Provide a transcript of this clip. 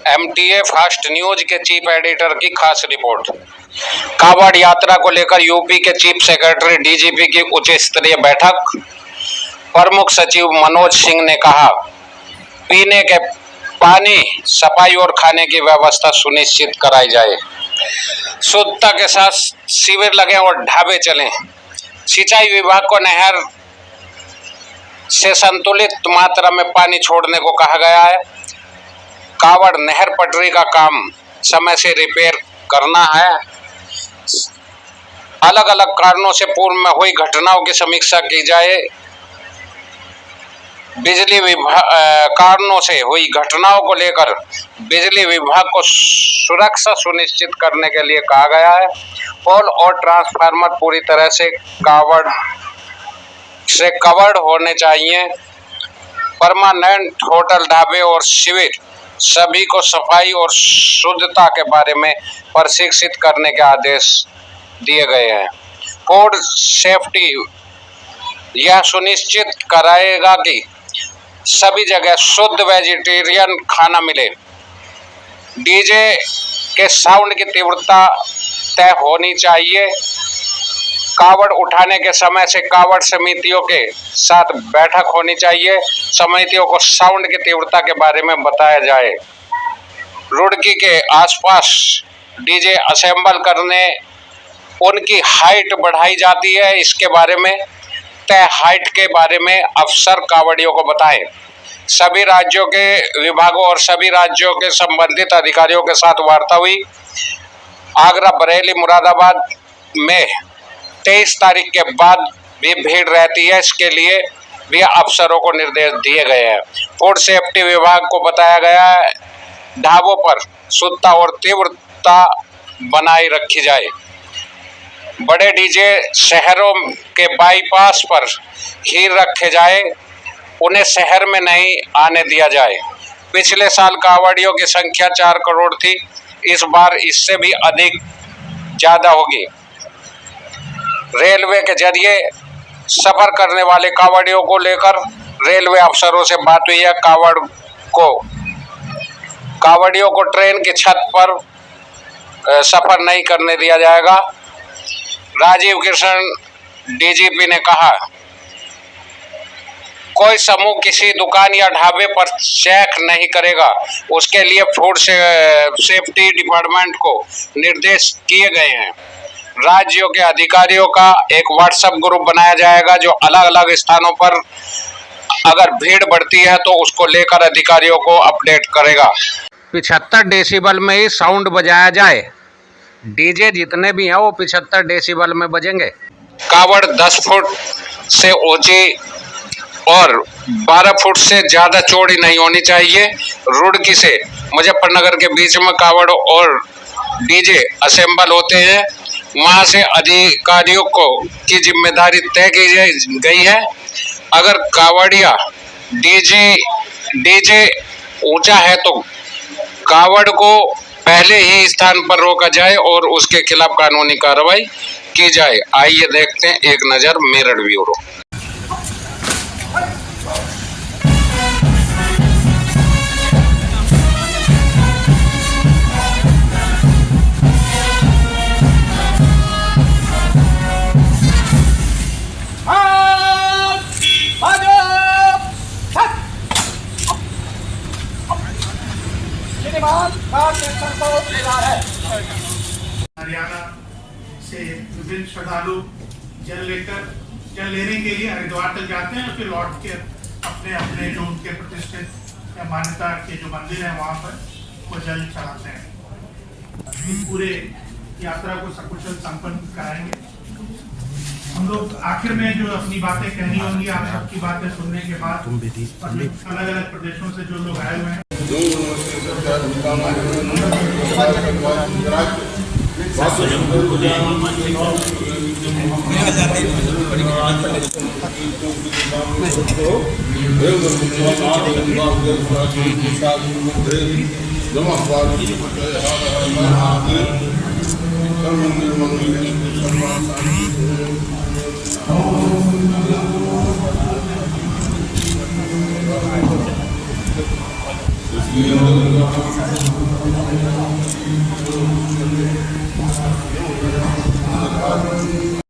MTA fast news के chief editor की खास रिपोर्ट। कांवड़ यात्रा को लेकर यूपी के चीफ सेक्रेटरी डीजीपी की उच्च स्तरीय बैठक। प्रमुख सचिव मनोज सिंह ने कहा, पीने के पानी, सफाई और खाने की व्यवस्था सुनिश्चित कराई जाए। शुद्धता के साथ शिविर लगे और ढाबे चलें। सिंचाई विभाग को नहर से संतुलित मात्रा में पानी छोड़ने को कहा गया है। कांवड़ नहर पटरी का काम समय से रिपेयर करना है। अलग अलग कारणों से पूर्व में हुई घटनाओं की समीक्षा की जाए। बिजली विभाग कारणों से हुई घटनाओं को लेकर बिजली विभाग को सुरक्षा सुनिश्चित करने के लिए कहा गया है। पोल और ट्रांसफार्मर पूरी तरह से कवर्ड होने चाहिए। परमानेंट होटल, ढाबे और शिविर सभी को सफाई और शुद्धता के बारे में प्रशिक्षित करने के आदेश दिए गए हैं। फूड सेफ्टी यह सुनिश्चित कराएगा कि सभी जगह शुद्ध वेजिटेरियन खाना मिले। डीजे के साउंड की तीव्रता तय होनी चाहिए। कावड़ उठाने के समय से कावड़ समितियों के साथ बैठक होनी चाहिए। समितियों को साउंड की तीव्रता के बारे में बताया जाए। रुड़की के आसपास डीजे असेंबल करने उनकी हाइट बढ़ाई जाती है। इसके बारे में तय हाइट के बारे में अफसर कावड़ियों को बताएं। सभी राज्यों के विभागों और सभी राज्यों के संबंधित अधिकारियों के साथ वार्ता हुई। आगरा, बरेली, मुरादाबाद में 23 तारीख के बाद भी भीड़ रहती है। इसके लिए भी अफसरों को निर्देश दिए गए हैं। फूड सेफ्टी विभाग को बताया गया है, ढाबों पर शुद्धता और तीव्रता बनाए रखी जाए। बड़े डीजे शहरों के बाईपास पर ही रखे जाए, उन्हें शहर में नहीं आने दिया जाए। पिछले साल कांवड़ियों की संख्या 4 करोड़ थी, इस बार इससे भी अधिक ज्यादा होगी। रेलवे के जरिए सफर करने वाले कांवड़ियों को लेकर रेलवे अफसरों से बात हुई है। कांवड़ियों को ट्रेन की छत पर सफर नहीं करने दिया जाएगा। राजीव कृष्ण डीजीपी ने कहा, कोई समूह किसी दुकान या ढाबे पर चेक नहीं करेगा, उसके लिए फूड सेफ्टी डिपार्टमेंट को निर्देश किए गए हैं। राज्यों के अधिकारियों का एक व्हाट्सएप ग्रुप बनाया जाएगा जो अलग अलग स्थानों पर अगर भीड़ बढ़ती है तो उसको लेकर अधिकारियों को अपडेट करेगा। 75 डेसिबल में ही साउंड बजाया जाए। डीजे जितने भी हैं वो 75 डेसिबल में बजेंगे। कावड़ 10 फुट से ऊंची और 12 फुट से ज्यादा चौड़ी नहीं होनी चाहिए। रुड़की से मुजफ्फरनगर के बीच में कावड़ और डीजे असेंबल होते हैं। वहां से अधिकारियों को की जिम्मेदारी तय की गई है। अगर कावड़िया डीजे ऊंचा है तो कावड़ को पहले ही स्थान पर रोका जाए और उसके खिलाफ कानूनी कार्रवाई की जाए। आइए देखते हैं एक नजर मेरठ ब्यूरो। हरियाणा से विभिन्न श्रद्धालु जल लेने के लिए हरिद्वार तक जाते हैं और फिर लौट के अपने अपने जो उनके प्रतिष्ठित या मान्यता के जो मंदिर हैं वहाँ पर वो जल चढ़ाते हैं। पूरे यात्रा को सकुशल संपन्न कराएंगे। हम लोग आखिर में जो अपनी बातें कहनी होंगी, आप सबकी बातें सुनने के बाद अलग अलग प्रदेशों से जो लोग आए हुए हैं Yes.